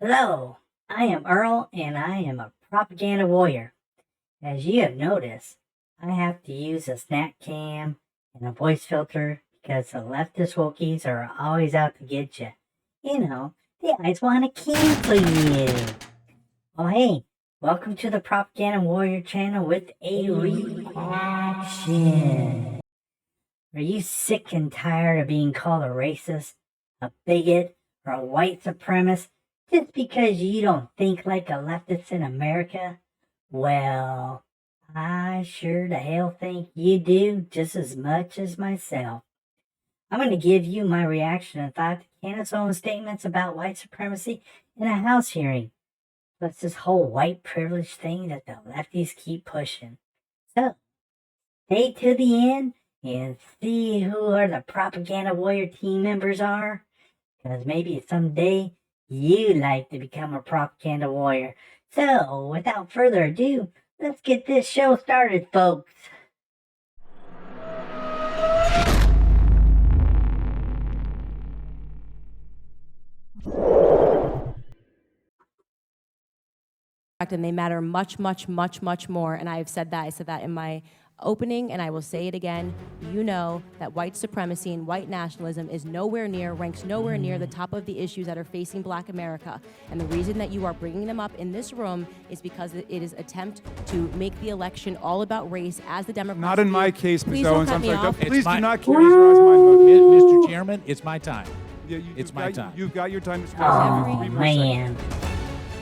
Hello, I am Earl, and I am a propaganda warrior. As you have noticed, I have to use a snack cam and a voice filter because the leftist wokies are always out to get you. You know, they always want to cancel you. Well, hey, welcome to the Propaganda Warrior channel with a reaction. Are you sick and tired of being called a racist, a bigot, or a white supremacist just because you don't think like a leftist in America? Well, I sure the hell think you do just as much as myself. I'm going to give you my reaction and thought to Candace Owens' statements about white supremacy in a House hearing. Plus this whole white privilege thing that the lefties keep pushing. So, stay to the end and see who are the Propaganda Warrior team members are. Because maybe someday you'd like to become a Propaganda Warrior. So, without further ado, let's get this show started, folks. And they matter much, much, much, much more. And I have said that. I said that in my opening, and I will say it again. You know that white supremacy and white nationalism is ranks nowhere near the top of the issues that are facing Black America. And the reason that you are bringing them up in this room is because it is attempt to make the election all about race, as the Democrats Not in my case, Ms. Owens. I'm sorry. Please do not characterize my motion. Mr. Chairman, it's my time. Yeah, it's my time. You've got your time to speak. Oh, man.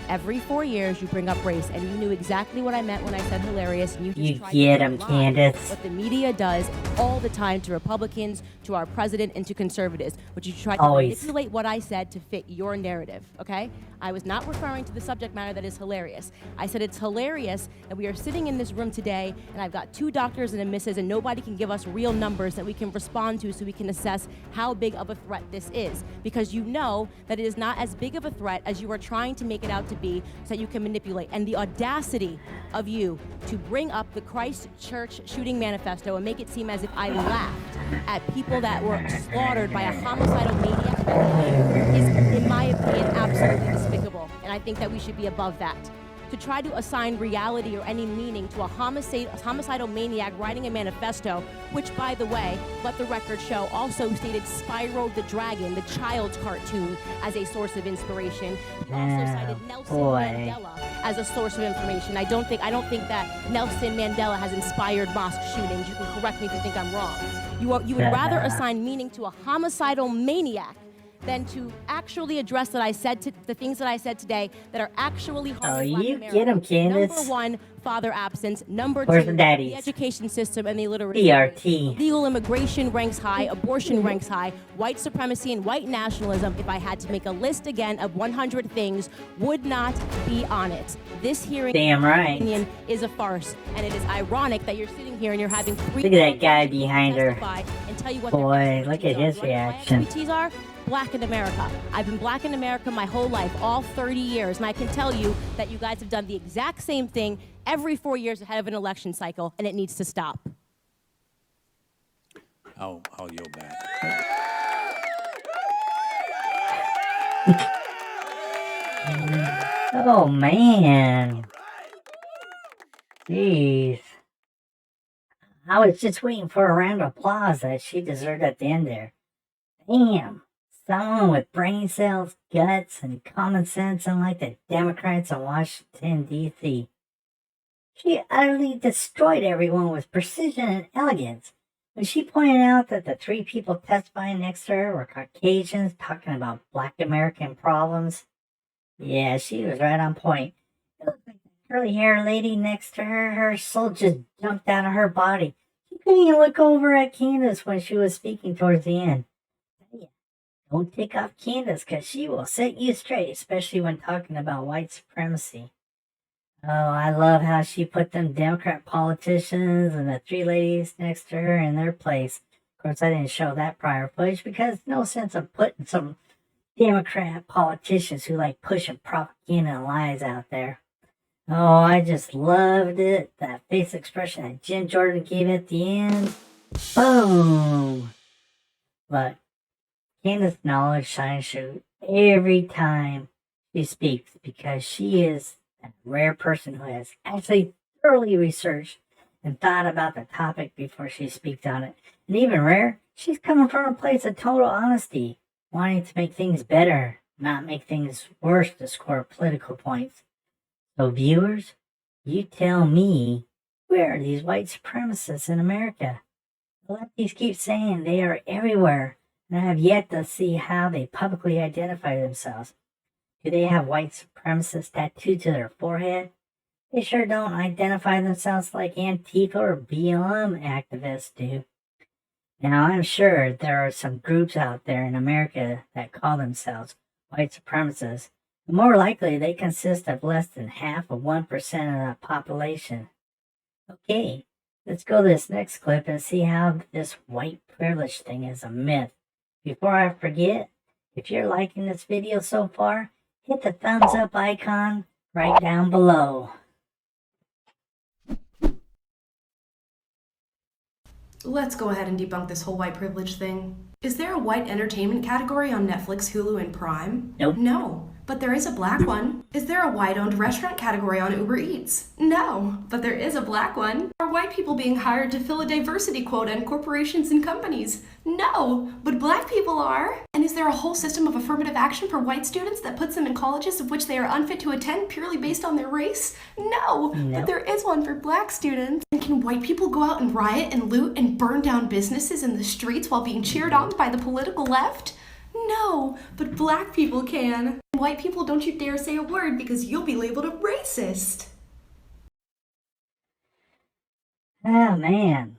Every 4 years, you bring up race, and you knew exactly what I meant when I said hilarious. And you get them, Candace. What the media does all the time to Republicans, to our president, and to conservatives, which you try to manipulate what I said to fit your narrative, okay? I was not referring to the subject matter that is hilarious. I said it's hilarious that we are sitting in this room today, and I've got 2 doctors and a missus, and nobody can give us real numbers that we can respond to so we can assess how big of a threat this is. Because you know that it is not as big of a threat as you are trying to make it out to be, so that you can manipulate. And the audacity of you to bring up the Christ Church shooting manifesto and make it seem as if I laughed at people that were slaughtered by a homicidal maniac is, in my opinion, absolutely despicable. And I think that we should be above that. To try to assign reality or any meaning to a homicidal maniac writing a manifesto, which, by the way, let the record show, also stated Spyro the Dragon, the child's cartoon, as a source of inspiration. He also cited Nelson Mandela as a source of information. I don't think that Nelson Mandela has inspired mosque shootings. You can correct me if you think I'm wrong. You would rather assign meaning to a homicidal maniac than to actually address the things that I said today that are actually harming Black America. Get them, Candace. Number 1, father absence. Number Where's 2, the education system and the illiteracy rate. PRT. Legal immigration ranks high, abortion ranks high, white supremacy and white nationalism, if I had to make a list again of 100 things, would not be on it. This hearing, damn right, opinion, is a farce, and it is ironic that you're sitting here and you're having 3 look at that guy behind her. And tell you what boy, look at his reaction. Are Black in America. I've been Black in America my whole life, all 30 years, and I can tell you that you guys have done the exact same thing every 4 years ahead of an election cycle, and it needs to stop. I'll yield back. Oh, man. Jeez. I was just waiting for a round of applause that she deserved at the end there. Damn. Someone with brain cells, guts, and common sense, unlike the Democrats in Washington, D.C. She utterly destroyed everyone with precision and elegance. When she pointed out that the 3 people testifying next to her were Caucasians talking about Black American problems, yeah, she was right on point. It looked like the curly haired lady next to her, her soul just jumped out of her body. She couldn't even look over at Candace when she was speaking towards the end. Don't take off Candace, because she will set you straight, especially when talking about white supremacy. Oh, I love how she put them Democrat politicians and the 3 ladies next to her in their place. Of course, I didn't show that prior footage because no sense of putting some Democrat politicians who like pushing propaganda and lies out there. Oh, I just loved it. That face expression that Jim Jordan gave at the end. Boom! But Candace knowledge shines through every time She speaks because she is a rare person who has actually thoroughly researched and thought about the topic before she speaks on it. And even rare, she's coming from a place of total honesty, wanting to make things better, not make things worse to score political points. So viewers, you tell me, where are these white supremacists in America? The lefties keep saying they are everywhere, and I have yet to see how they publicly identify themselves. Do they have white supremacists tattooed to their forehead? They sure don't identify themselves like Antifa or BLM activists do. Now, I'm sure there are some groups out there in America that call themselves white supremacists. More likely, they consist of less than half of 1% of the population. Okay, let's go to this next clip and see how this white privilege thing is a myth. Before I forget, if you're liking this video so far, hit the thumbs up icon right down below. Let's go ahead and debunk this whole white privilege thing. Is there a white entertainment category on Netflix, Hulu, and Prime? Nope. No, but there is a black one. Is there a white-owned restaurant category on Uber Eats? No, but there is a black one. Are white people being hired to fill a diversity quota in corporations and companies? No, but black people are. And is there a whole system of affirmative action for white students that puts them in colleges of which they are unfit to attend purely based on their race? No, but there is one for black students. And can white people go out and riot and loot and burn down businesses in the streets while being cheered on by the political left? No, but black people can. White people, don't you dare say a word because you'll be labeled a racist. Oh man,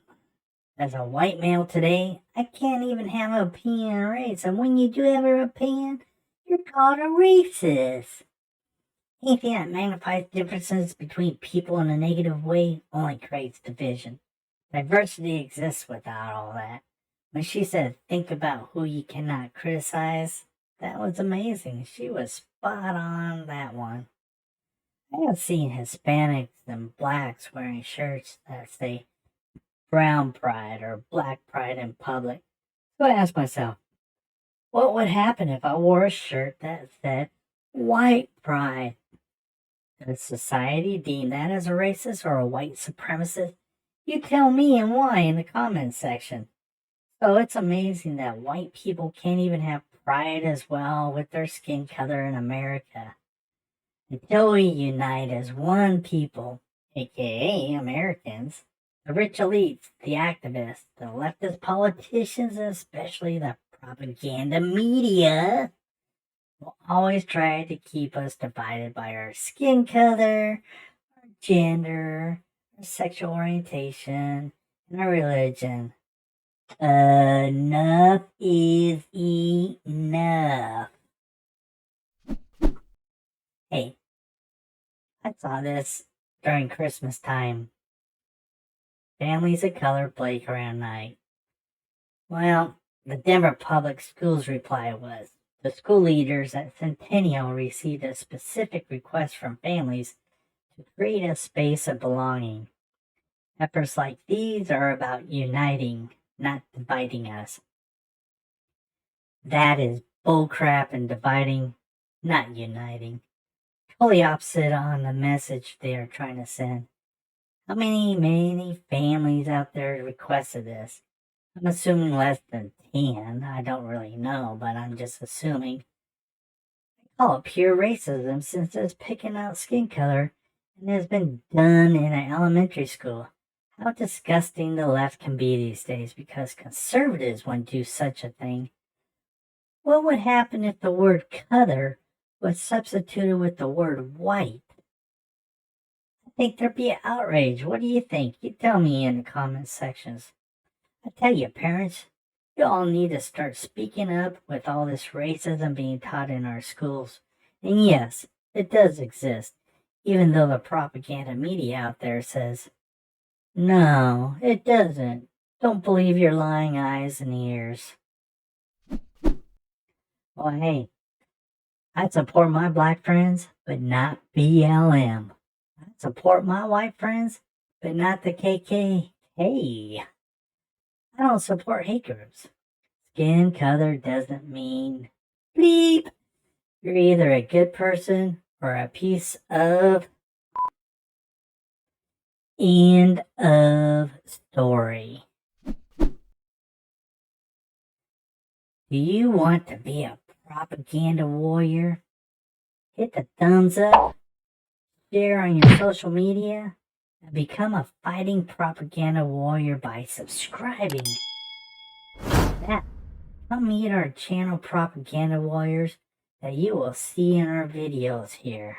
as a white male today, I can't even have an opinion on race, and when you do have an opinion, you're called a racist. Anything that magnifies differences between people in a negative way only creates division. Diversity exists without all that. When she said, think about who you cannot criticize, that was amazing. She was spot on that one. I have seen Hispanics and blacks wearing shirts that say brown pride or black pride in public. So I asked myself, what would happen if I wore a shirt that said white pride? Does society deem that as a racist or a white supremacist? You tell me and why in the comments section. So it's amazing that white people can't even have pride as well with their skin color in America. Until we unite as one people, aka Americans, the rich elites, the activists, the leftist politicians, and especially the propaganda media, will always try to keep us divided by our skin color, our gender, our sexual orientation, and our religion. Enough is enough. Hey, I saw this during Christmas time. Families of color playground night. Well, the Denver Public Schools reply was, the school leaders at Centennial received a specific request from families to create a space of belonging. Efforts like these are about uniting, not dividing us. That is bullcrap and dividing, not uniting. Totally opposite on the message they are trying to send. How many families out there requested this? I'm assuming less than 10. I don't really know, but I'm just assuming. I call it pure racism since it's picking out skin color and has been done in an elementary school. How disgusting the left can be these days because conservatives wouldn't do such a thing. What would happen if the word color was substituted with the word white? I think there'd be outrage. What do you think? You tell me in the comment sections. I tell you, parents, you all need to start speaking up with all this racism being taught in our schools. And yes, it does exist, even though the propaganda media out there says, no, it doesn't. Don't believe your lying eyes and ears. Well, hey, I support my black friends, but not BLM. I support my white friends, but not the KKK. I don't support hate groups. Skin color doesn't mean bleep. You're either a good person or a piece of... End of story. Do you want to be a propaganda warrior? Hit the thumbs up, share on your social media, and become a fighting propaganda warrior by subscribing. Now, come meet our channel propaganda warriors that you will see in our videos here.